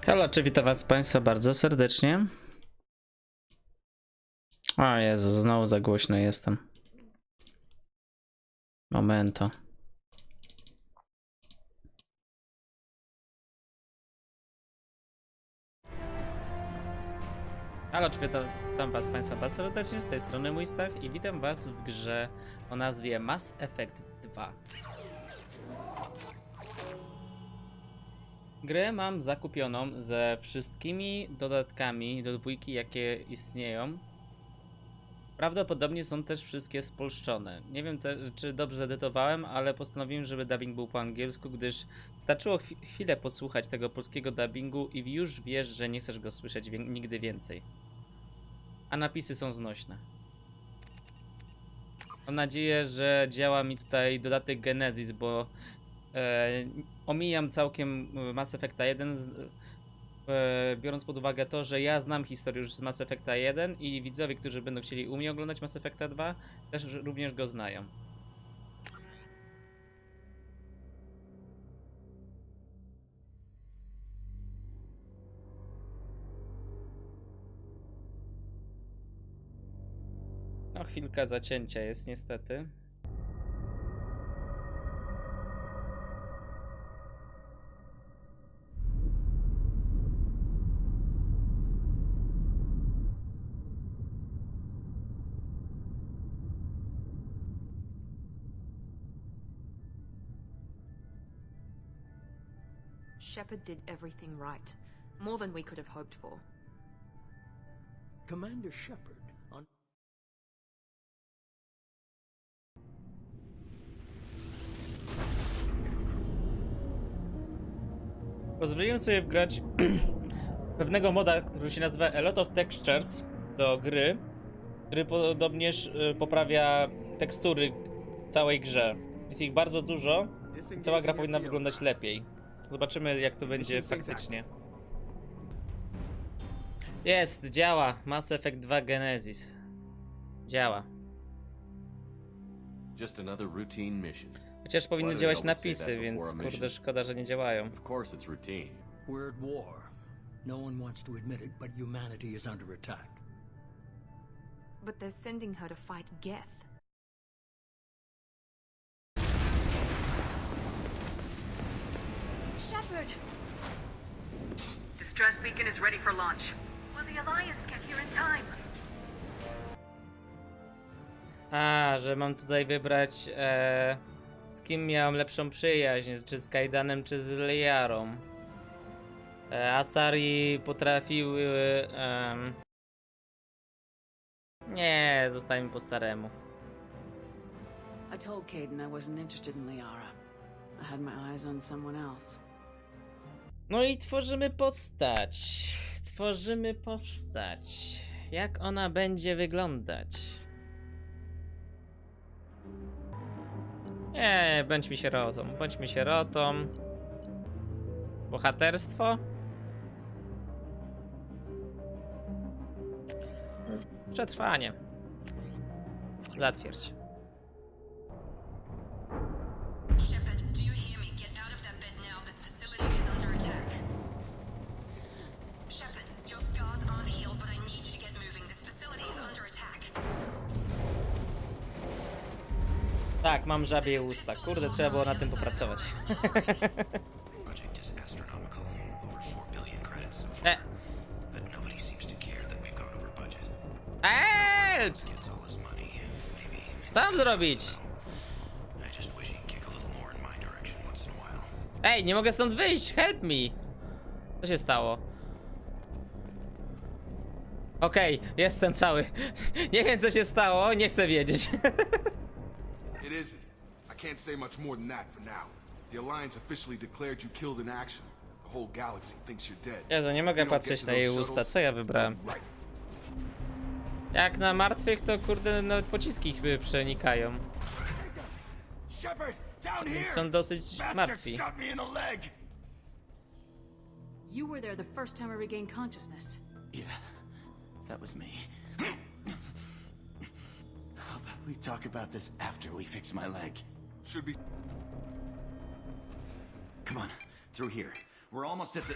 Halo, czy witam was Państwa bardzo serdecznie. O Jezu, znowu za głośno jestem. Momento. Halo, czy witam was Państwa bardzo serdecznie, z tej strony MujStach i witam was w grze o nazwie Mass Effect 2. Grę mam zakupioną ze wszystkimi dodatkami do dwójki, jakie istnieją. Prawdopodobnie są też wszystkie spolszczone. Nie wiem czy dobrze zedytowałem, ale postanowiłem, żeby dubbing był po angielsku, gdyż wystarczyło chwilę posłuchać tego polskiego dubbingu i już wiesz, że nie chcesz go słyszeć nigdy więcej. A napisy są znośne. Mam nadzieję, że działa mi tutaj dodatek Genesis, bo omijam całkiem Mass Effecta 1, biorąc pod uwagę to, że ja znam historię już z Mass Effecta 1 i widzowie, którzy będą chcieli u mnie oglądać Mass Effecta 2, też również go znają. No, chwilka zacięcia jest niestety. Shepard did everything right. More than we could have hoped for. Commander Shepard on... Pozwoliłem sobie wgrać pewnego moda, który się nazywa ALOT of Textures do gry, który podobnież poprawia tekstury w całej grze. Jest ich bardzo dużo i cała gra powinna wyglądać lepiej. Zobaczymy, jak to będzie faktycznie. Jest, działa. Mass Effect 2 Genesis. Działa. Just another routine mission. Chociaż powinny działać napisy, więc kurde, szkoda, że nie działają. Of course it's routine. We're at war. No one wants to admit it, but humanity is under attack. But they're sending her to fight Geth. Shepard! Distress beacon is ready for launch. Will the Alliance get here in time? A, że mam tutaj wybrać z kim miałem lepszą przyjaźń, czy z Kajdanem, czy z Liarą. Asari potrafiły... Nie, zostańmy po staremu. I told Caden I wasn't interested in Liara. I had my eyes on someone else. No i tworzymy postać. Tworzymy postać. Jak ona będzie wyglądać? Nie, bądźmy sierotą. Bądźmy sierotą. Bohaterstwo? Przetrwanie. Zatwierdź. Shepard, do you hear me? Get out of that bed now. This facility is under attack. Shepard, your scars aren't healed, but I need you to get moving. This facility is under attack. Tak, mam żabie usta. Kurde, trzeba było na tym popracować. Project is astronomical, over 4 billion credits so far. But nobody seems to care that we've gone over budget. Help! Gets all his money. Maybe. Co mam zrobić? I just wish he'd kick a little more in my direction once in a while. Ej, nie mogę stąd wyjść! Help me! Co się stało? Okej, jestem cały. Nie wiem, co się stało, nie chcę wiedzieć. It isn't. I can't say much more than that for now. The Alliance officially declared you killed in action. The whole galaxy thinks you're dead. Jezu, nie mogę patrzeć na jej usta. Co ja wybrałem? Jak na martwych, to kurde, nawet pociski ich przenikają. Shepard, down Więc here! są dosyć martwi. Got me in the leg! You were there the first time I regained consciousness. Yeah, that was me. How about we talk about this after we fix my leg? Should be. Come on, through here. We're almost at the...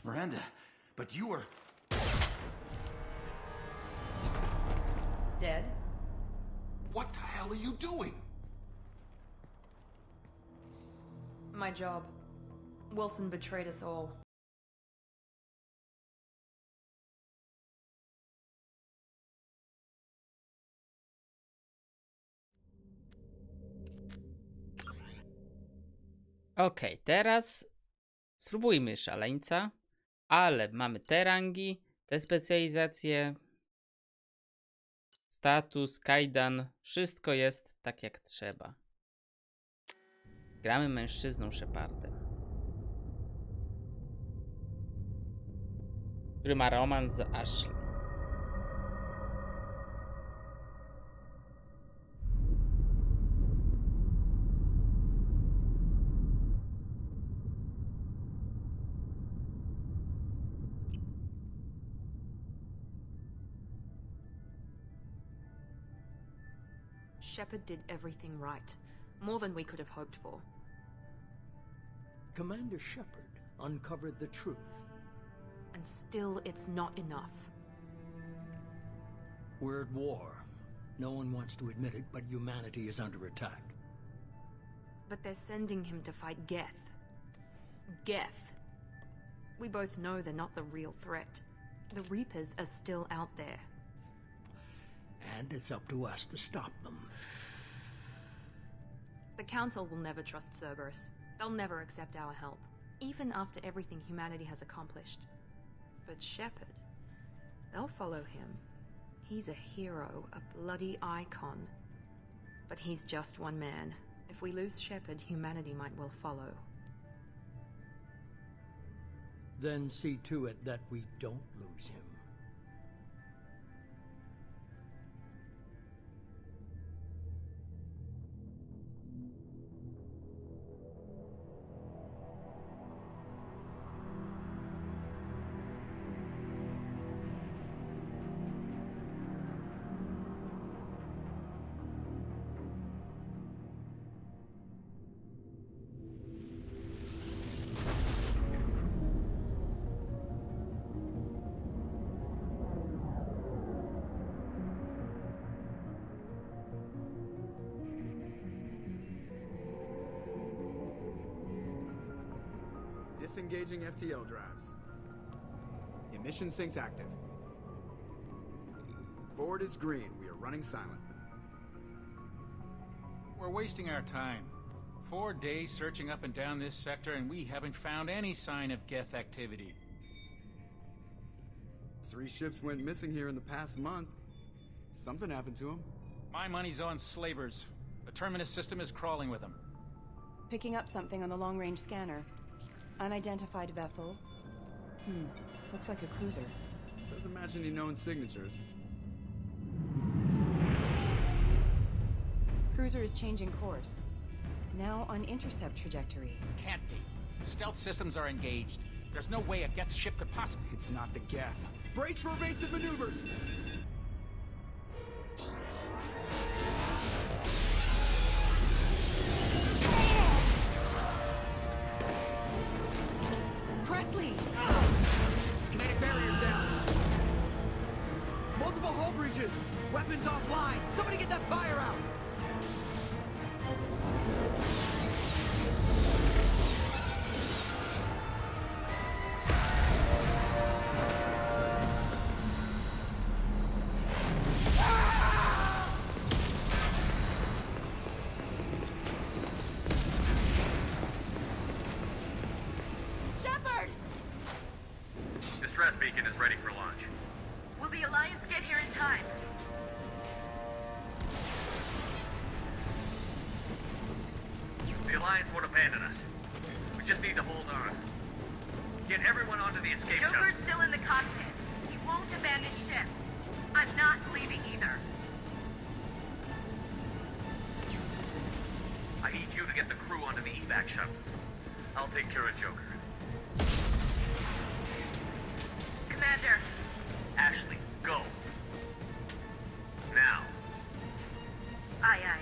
Miranda, but you were... Dead? What the hell are you doing? My job. Wilson betrayed us all. Okej, teraz spróbujmy szaleńca, ale mamy te rangi, te specjalizacje, status, kajdan, wszystko jest tak jak trzeba. Gramy mężczyzną Shepardem, który ma romans z Ashley. Shepard did everything right. More than we could have hoped for. Commander Shepard uncovered the truth. And still, it's not enough. We're at war. No one wants to admit it, but humanity is under attack. But they're sending him to fight Geth. Geth. We both know they're not the real threat. The Reapers are still out there. And it's up to us to stop them. The Council will never trust Cerberus. They'll never accept our help, even after everything humanity has accomplished. But Shepard, they'll follow him. He's a hero, a bloody icon. But he's just one man. If we lose Shepard, humanity might well follow. Then see to it that we don't lose him. Disengaging FTL drives. Emission sinks active. Board is green. We are running silent. We're wasting our time. 4 days searching up and down this sector, and we haven't found any sign of Geth activity. 3 ships went missing here in the past month. Something happened to them. My money's on slavers. The Terminus system is crawling with them. Picking up something on the long-range scanner. Unidentified vessel. Looks like a cruiser. Doesn't match any known signatures. Cruiser is changing course. Now on intercept trajectory. Can't be. Stealth systems are engaged. There's no way a Geth ship could possibly... It's not the Geth. Brace for evasive maneuvers! Presley! Kinetic barriers down! Multiple hull breaches! Weapons offline! Somebody get that fire out! Distress beacon is ready for launch. Will the Alliance get here in time? The Alliance won't abandon us. We just need to hold on. Get everyone onto the escape shuttle. Joker's still in the cockpit. He won't abandon ship. I'm not leaving either. I need you to get the crew onto the evac shuttles. I'll take care of Joker. Commander! Ashley, go. Now. Aye, aye.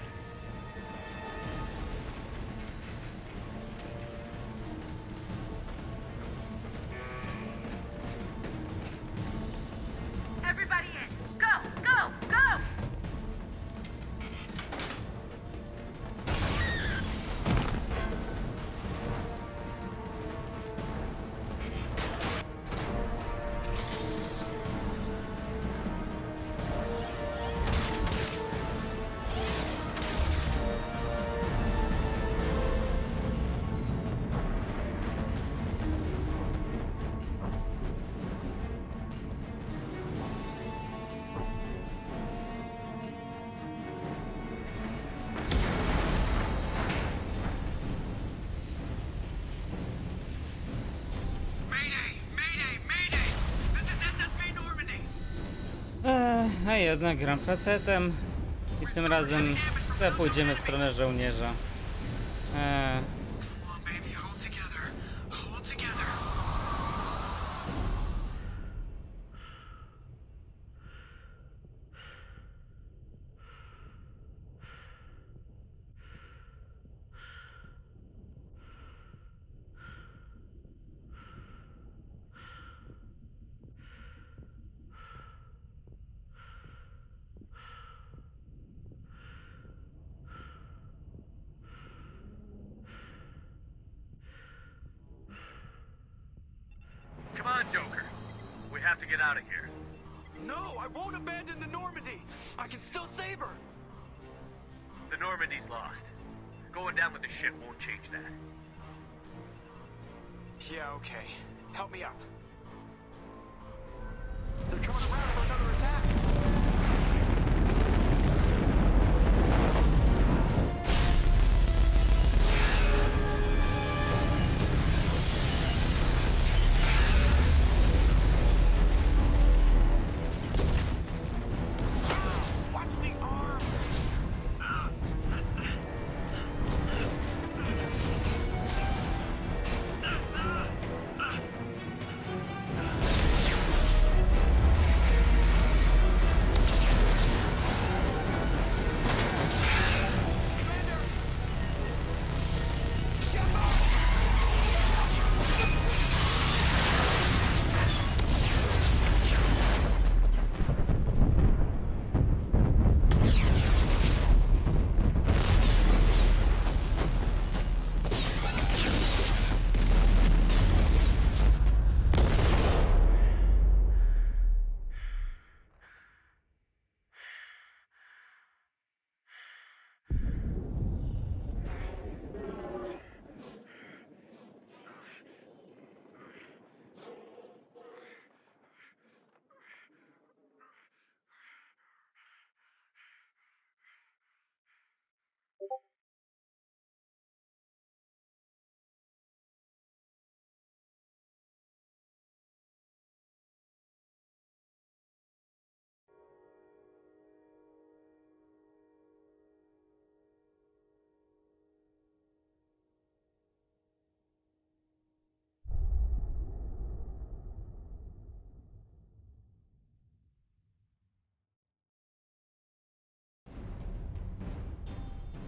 A jednak gram facetem i tym razem chyba pójdziemy w stronę żołnierza. Come on, Joker. We have to get out of here. No, I won't abandon the Normandy. I can still save her. The Normandy's lost. Going down with the ship won't change that. Yeah, okay. Help me up. They're coming around for another attack.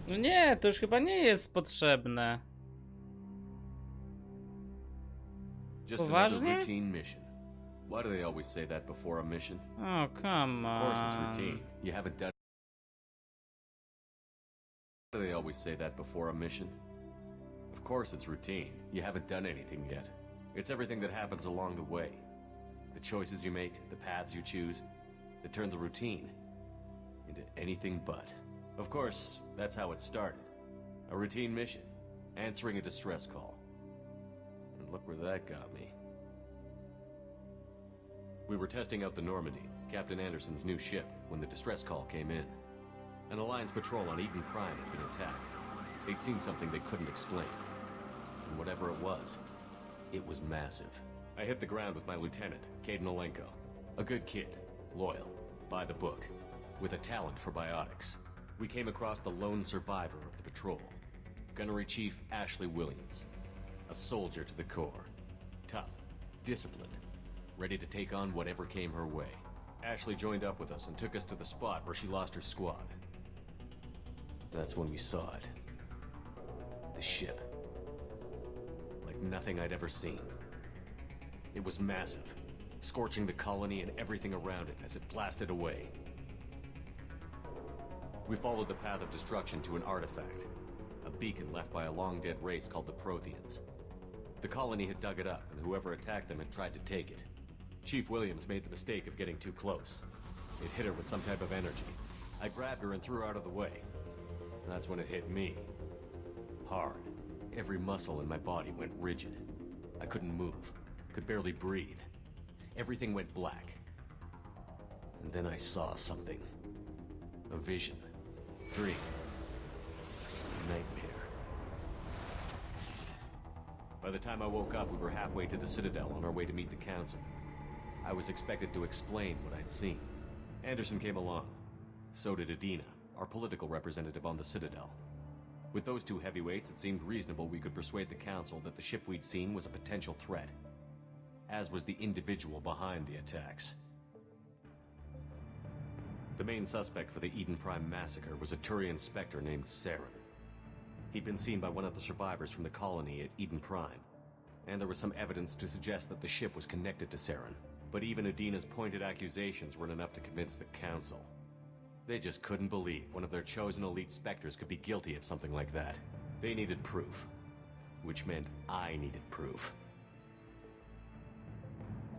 No nie, to już chyba nie jest potrzebne. Just another routine mission. Why do they always say that before a mission? Oh, come on. Of course it's routine. You haven't done. Why do they always say that before a mission? Of course it's routine. You haven't done anything yet. It's everything that happens along the way. The choices you make, the paths you choose, that turn the routine into anything but. Of course, that's how it started. A routine mission, answering a distress call. And look where that got me. We were testing out the Normandy, Captain Anderson's new ship, when the distress call came in. An Alliance patrol on Eden Prime had been attacked. They'd seen something they couldn't explain. And whatever it was massive. I hit the ground with my lieutenant, Caden Olenko. A good kid, loyal, by the book, with a talent for biotics. We came across the lone survivor of the patrol, Gunnery Chief Ashley Williams. A soldier to the core. Tough, disciplined, ready to take on whatever came her way. Ashley joined up with us and took us to the spot where she lost her squad. That's when we saw it. The ship. Like nothing I'd ever seen. It was massive, scorching the colony and everything around it as it blasted away. We followed the path of destruction to an artifact, a beacon left by a long-dead race called the Protheans. The colony had dug it up, and whoever attacked them had tried to take it. Chief Williams made the mistake of getting too close. It hit her with some type of energy. I grabbed her and threw her out of the way. And that's when it hit me. Hard. Every muscle in my body went rigid. I couldn't move. Could barely breathe. Everything went black. And then I saw something. A vision. Dream. Nightmare. By the time I woke up, we were halfway to the Citadel on our way to meet the Council. I was expected to explain what I'd seen. Anderson came along. So did Adina, our political representative on the Citadel. With those two heavyweights, it seemed reasonable we could persuade the Council that the ship we'd seen was a potential threat, as was the individual behind the attacks. The main suspect for the Eden Prime massacre was a Turian Spectre named Saren. He'd been seen by one of the survivors from the colony at Eden Prime, and there was some evidence to suggest that the ship was connected to Saren. But even Adina's pointed accusations weren't enough to convince the Council. They just couldn't believe one of their chosen elite Spectres could be guilty of something like that. They needed proof, which meant I needed proof.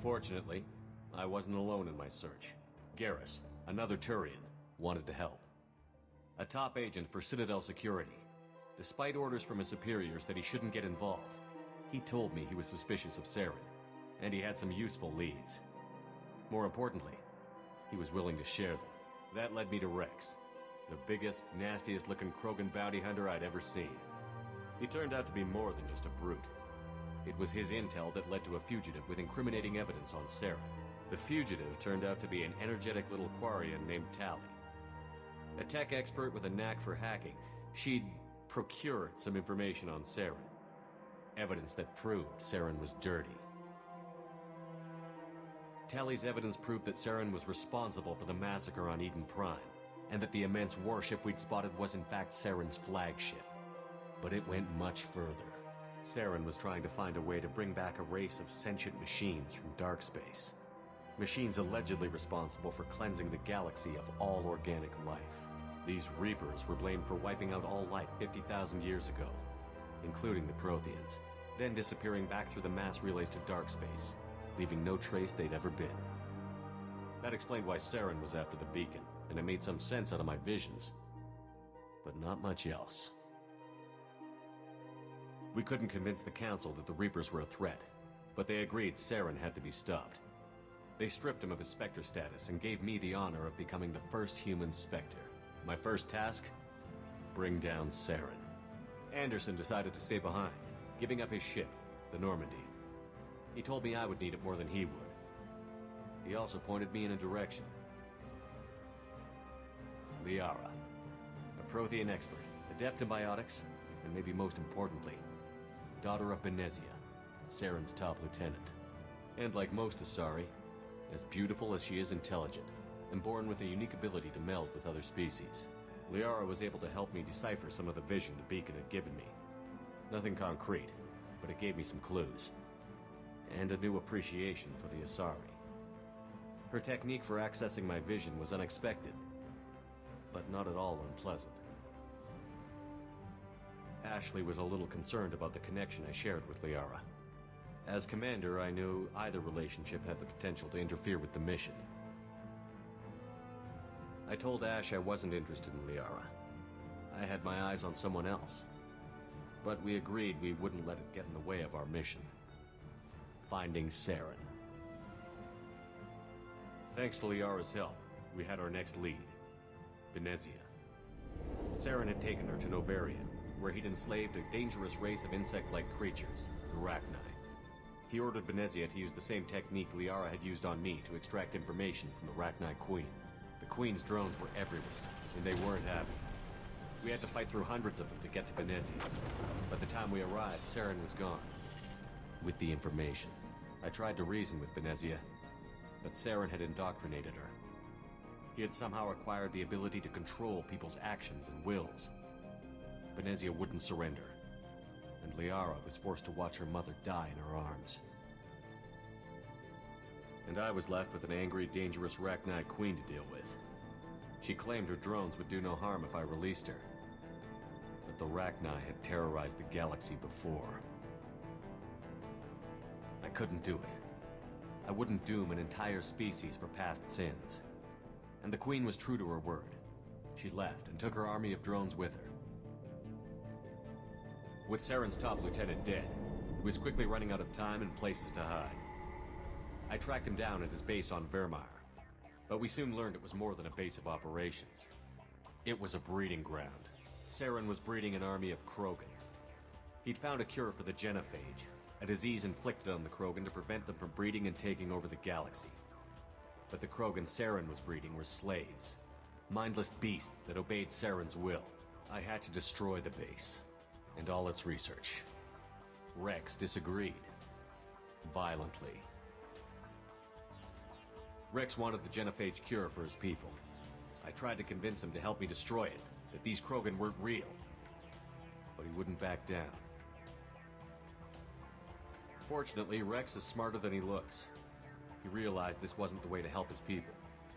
Fortunately, I wasn't alone in my search. Garrus, another Turian, wanted to help. A top agent for Citadel Security. Despite orders from his superiors that he shouldn't get involved, he told me he was suspicious of Saren, and he had some useful leads. More importantly, he was willing to share them. That led me to Rex, the biggest, nastiest-looking Krogan bounty hunter I'd ever seen. He turned out to be more than just a brute. It was his intel that led to a fugitive with incriminating evidence on Saren. The fugitive turned out to be an energetic little Quarian named Tali. A tech expert with a knack for hacking, she'd procured some information on Saren. Evidence that proved Saren was dirty. Tali's evidence proved that Saren was responsible for the massacre on Eden Prime, and that the immense warship we'd spotted was in fact Saren's flagship. But it went much further. Saren was trying to find a way to bring back a race of sentient machines from dark space. Machines allegedly responsible for cleansing the galaxy of all organic life. These Reapers were blamed for wiping out all life 50,000 years ago, including the Protheans, then disappearing back through the mass relays to dark space, leaving no trace they'd ever been. That explained why Saren was after the beacon, and it made some sense out of my visions. But not much else. We couldn't convince the Council that the Reapers were a threat, but they agreed Saren had to be stopped. They stripped him of his Spectre status and gave me the honor of becoming the first human Spectre. My first task? Bring down Saren. Anderson decided to stay behind, giving up his ship, the Normandy. He told me I would need it more than he would. He also pointed me in a direction. Liara, a Prothean expert, adept in biotics, and maybe most importantly, daughter of Benezia, Saren's top lieutenant. And like most Asari, as beautiful as she is intelligent, and born with a unique ability to meld with other species. Liara was able to help me decipher some of the vision the beacon had given me. Nothing concrete, but it gave me some clues. And a new appreciation for the Asari. Her technique for accessing my vision was unexpected, but not at all unpleasant. Ashley was a little concerned about the connection I shared with Liara. As commander, I knew either relationship had the potential to interfere with the mission. I told Ash I wasn't interested in Liara. I had my eyes on someone else. But we agreed we wouldn't let it get in the way of our mission. Finding Saren. Thanks to Liara's help, we had our next lead, Benezia. Saren had taken her to Novarian, where he'd enslaved a dangerous race of insect-like creatures, the Rachni. He ordered Benezia to use the same technique Liara had used on me to extract information from the Rachni Queen. The Queen's drones were everywhere, and they weren't happy. We had to fight through hundreds of them to get to Benezia. By the time we arrived, Saren was gone. With the information. I tried to reason with Benezia, but Saren had indoctrinated her. He had somehow acquired the ability to control people's actions and wills. Benezia wouldn't surrender, and Liara was forced to watch her mother die in her arms. And I was left with an angry, dangerous Rachni Queen to deal with. She claimed her drones would do no harm if I released her. But the Rachni had terrorized the galaxy before. I couldn't do it. I wouldn't doom an entire species for past sins. And the Queen was true to her word. She left and took her army of drones with her. With Saren's top lieutenant dead, he was quickly running out of time and places to hide. I tracked him down at his base on Vermeer, but we soon learned it was more than a base of operations. It was a breeding ground. Saren was breeding an army of Krogan. He'd found a cure for the genophage, a disease inflicted on the Krogan to prevent them from breeding and taking over the galaxy. But the Krogan Saren was breeding were slaves. Mindless beasts that obeyed Saren's will. I had to destroy the base. And all its research. Rex disagreed. Violently. Rex wanted the genophage cure for his people. I tried to convince him to help me destroy it, that these Krogan weren't real. But he wouldn't back down. Fortunately, Rex is smarter than he looks. He realized this wasn't the way to help his people,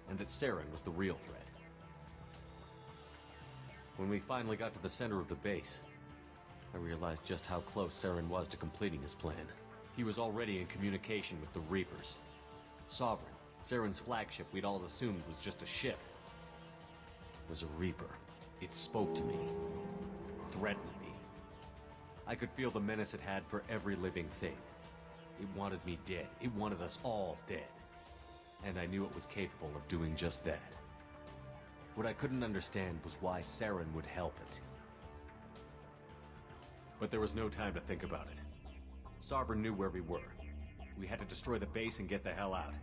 and that Saren was the real threat. When we finally got to the center of the base, I realized just how close Saren was to completing his plan. He was already in communication with the Reapers. Sovereign, Saren's flagship we'd all assumed was just a ship, was a Reaper. It spoke to me, threatened me. I could feel the menace it had for every living thing. It wanted me dead. It wanted us all dead. And I knew it was capable of doing just that. What I couldn't understand was why Saren would help it. But there was no time to think about it. Sovereign knew where we were. We had to destroy the base and get the hell out.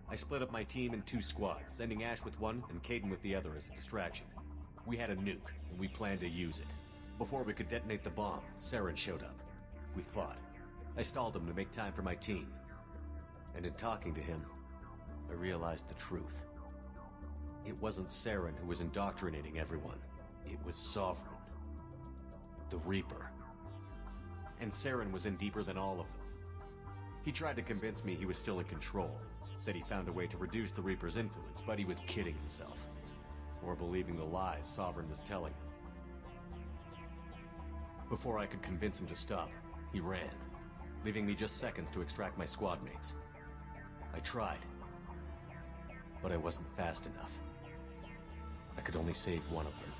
I split up my team in 2 squads, sending Ash with one and Caden with the other as a distraction. We had a nuke, and we planned to use it. Before we could detonate the bomb, Saren showed up. We fought. I stalled him to make time for my team. And in talking to him, I realized the truth. It wasn't Saren who was indoctrinating everyone. It was Sovereign. The Reaper. And Saren was in deeper than all of them. He tried to convince me he was still in control. Said he found a way to reduce the Reaper's influence, but he was kidding himself. Or believing the lies Sovereign was telling him. Before I could convince him to stop, he ran, leaving me just seconds to extract my squad mates. I tried, but I wasn't fast enough. I could only save one of them.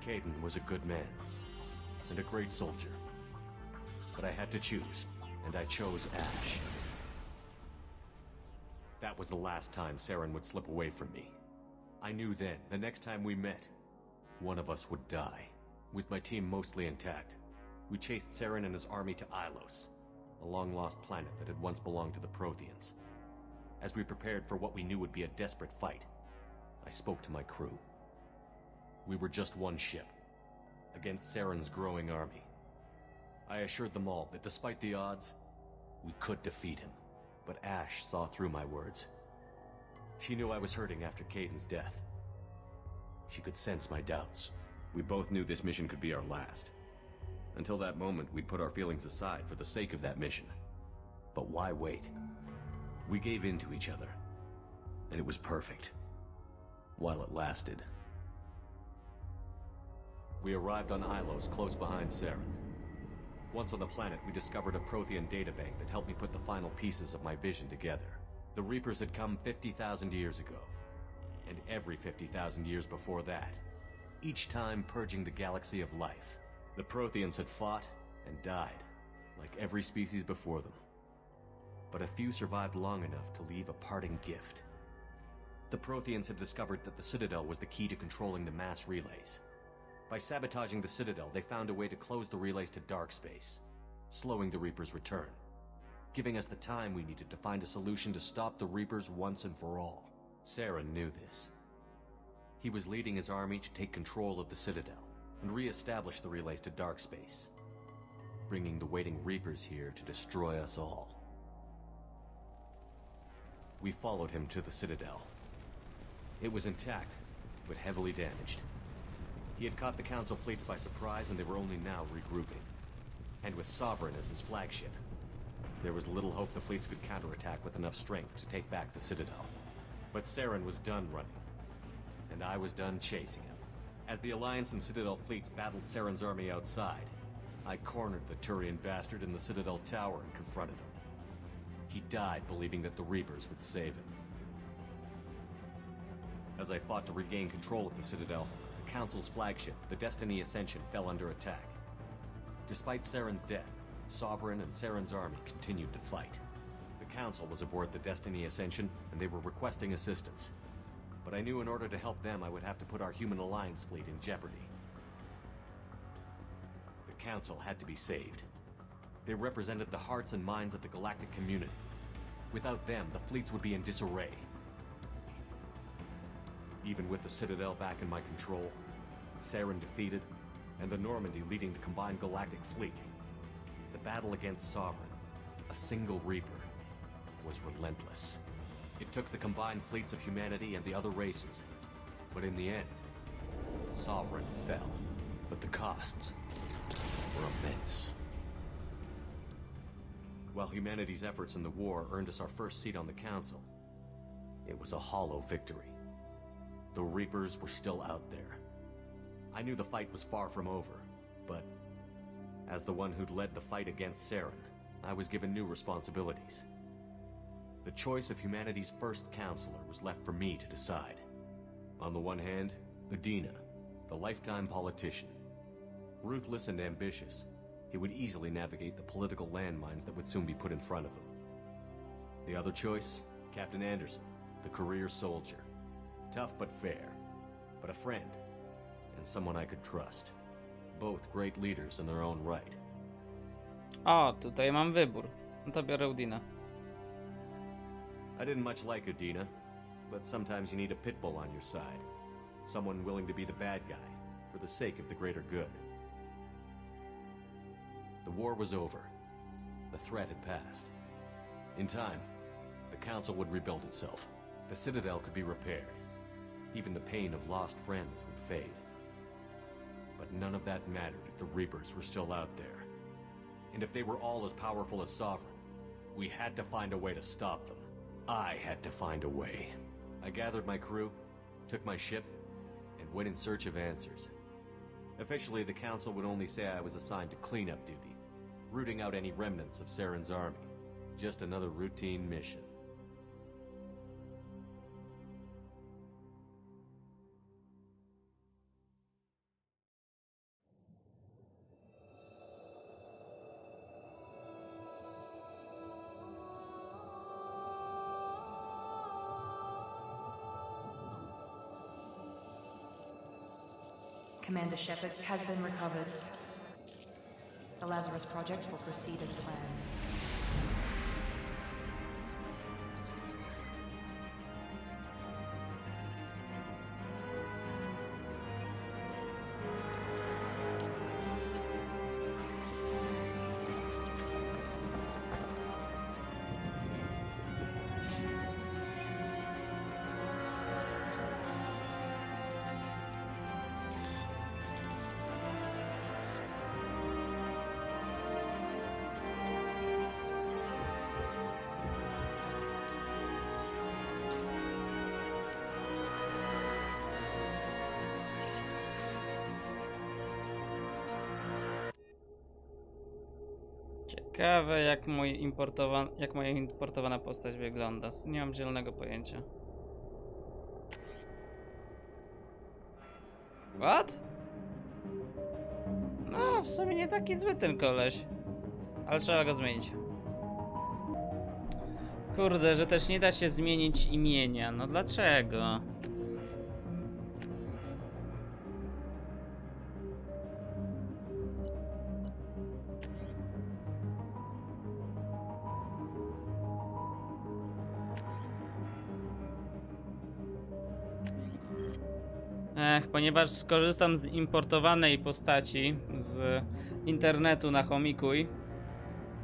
Caden was a good man, and a great soldier. But I had to choose, and I chose Ash. That was the last time Saren would slip away from me. I knew then, the next time we met, one of us would die. With my team mostly intact, we chased Saren and his army to Ilos, a long-lost planet that had once belonged to the Protheans. As we prepared for what we knew would be a desperate fight, I spoke to my crew. We were just one ship, against Saren's growing army. I assured them all that despite the odds, we could defeat him. But Ash saw through my words. She knew I was hurting after Caden's death. She could sense my doubts. We both knew this mission could be our last. Until that moment, we'd put our feelings aside for the sake of that mission. But why wait? We gave in to each other. And it was perfect. While it lasted. We arrived on Ilos, close behind Saren. Once on the planet, we discovered a Prothean databank that helped me put the final pieces of my vision together. The Reapers had come 50,000 years ago. And every 50,000 years before that. Each time purging the galaxy of life. The Protheans had fought and died, like every species before them. But a few survived long enough to leave a parting gift. The Protheans had discovered that the Citadel was the key to controlling the mass relays. By sabotaging the Citadel, they found a way to close the relays to dark space, slowing the Reapers' return, giving us the time we needed to find a solution to stop the Reapers once and for all. Saren knew this. He was leading his army to take control of the Citadel and re-establish the relays to dark space, bringing the waiting Reapers here to destroy us all. We followed him to the Citadel. It was intact, but heavily damaged. He had caught the Council fleets by surprise, and they were only now regrouping. And with Sovereign as his flagship, there was little hope the fleets could counterattack with enough strength to take back the Citadel. But Saren was done running, and I was done chasing him. As the Alliance and Citadel fleets battled Saren's army outside, I cornered the Turian bastard in the Citadel tower and confronted him. He died believing that the Reapers would save him. As I fought to regain control of the Citadel, the Council's flagship, the Destiny Ascension, fell under attack. Despite Saren's death, Sovereign and Saren's army continued to fight. The Council was aboard the Destiny Ascension, and they were requesting assistance. But I knew in order to help them, I would have to put our human alliance fleet in jeopardy. The Council had to be saved. They represented the hearts and minds of the galactic community. Without them, the fleets would be in disarray. Even with the Citadel back in my control, Saren defeated, and the Normandy leading the combined galactic fleet, the battle against Sovereign, a single Reaper, was relentless. It took the combined fleets of humanity and the other races, but in the end, Sovereign fell. But the costs were immense. While humanity's efforts in the war earned us our first seat on the Council, it was a hollow victory. The Reapers were still out there. I knew the fight was far from over, but as the one who'd led the fight against Saren, I was given new responsibilities. The choice of humanity's first counselor was left for me to decide. On the one hand, Udina, the lifetime politician. Ruthless and ambitious, he would easily navigate the political landmines that would soon be put in front of him. The other choice, Captain Anderson, the career soldier. Tough but fair, but a friend, and someone I could trust. Both great leaders in their own right. O, tutaj mam wybór. No to biorę Udina. I didn't much like Udina, but sometimes you need a pit bull on your side. Someone willing to be the bad guy, for the sake of the greater good. The war was over. The threat had passed. In time, the Council would rebuild itself. The Citadel could be repaired. Even the pain of lost friends would fade. But none of that mattered if the Reapers were still out there. And if they were all as powerful as Sovereign, we had to find a way to stop them. I had to find a way. I gathered my crew, took my ship, and went in search of answers. Officially, the Council would only say I was assigned to cleanup duty, rooting out any remnants of Saren's army. Just another routine mission. Commander Shepard has been recovered. The Lazarus Project will proceed as planned. Ciekawe jak moja importowana postać wygląda. Nie mam zielonego pojęcia. What? No, w sumie nie taki zły ten koleś. Ale trzeba go zmienić. Kurde, że też nie da się zmienić imienia. No dlaczego? Ponieważ skorzystam z importowanej postaci z internetu na Homikuj,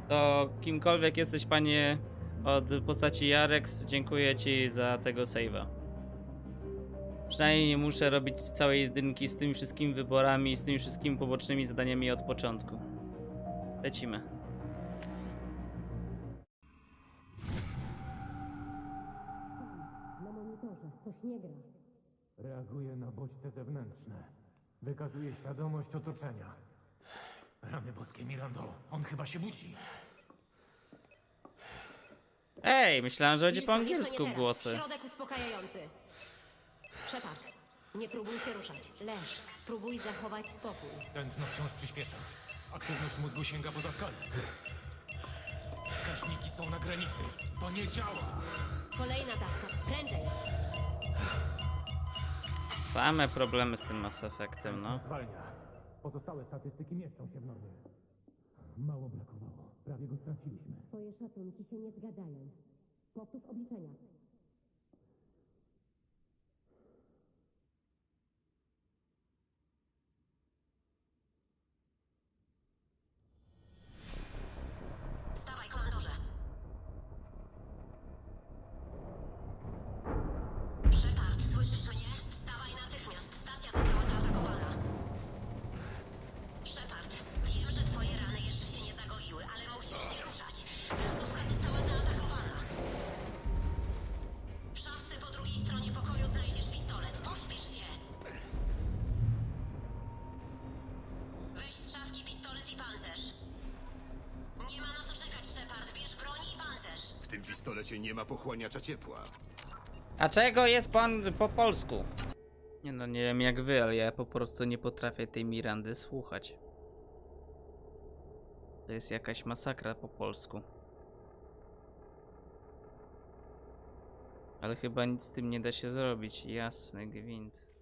to kimkolwiek jesteś, panie od postaci Jarex, dziękuję ci za tego save'a. Przynajmniej nie muszę robić całej jedynki z tymi wszystkimi wyborami i z tymi wszystkimi pobocznymi zadaniami od początku. Lecimy. Na monitorze coś nie gra. Reaguje na bodźce zewnętrzne. Wykazuje świadomość otoczenia. Rany boskie, Mirando. On chyba się budzi. Ej, myślałem, że będzie po angielsku głosy. Środek uspokajający. Shepard, nie próbuj się ruszać. Leż, spróbuj zachować spokój. Tętno wciąż przyspiesza. Aktywność mózgu sięga poza skalę. Wskaźniki są na granicy. To nie działa. Kolejna dawka. Prędzej. Same problemy z tym Mass Effectem, no. Zwalnia. Pozostałe statystyki mieszczą się w normie. Mało brakowało. Prawie go straciliśmy. Twoje szacunki się nie zgadzają. Powtórz obliczenia. Wstawaj, komandorze. Shepard, słyszysz mnie? Wstawaj natychmiast. Stacja została zaatakowana. Shepard, wiem, że twoje rany jeszcze się nie zagoiły, ale musisz się ruszać. Placówka została zaatakowana. W szafce po drugiej stronie pokoju znajdziesz pistolet. Pośpiesz się. Weź z szafki pistolet i pancerz. Nie ma na co czekać, Shepard. Bierz broń i pancerz. W tym pistolecie nie ma pochłaniacza ciepła. A czego jest pan po polsku? Nie no, nie wiem jak wy, ale ja po prostu nie potrafię tej Mirandy słuchać. To jest jakaś masakra po polsku. Ale chyba nic z tym nie da się zrobić. Jasny gwint.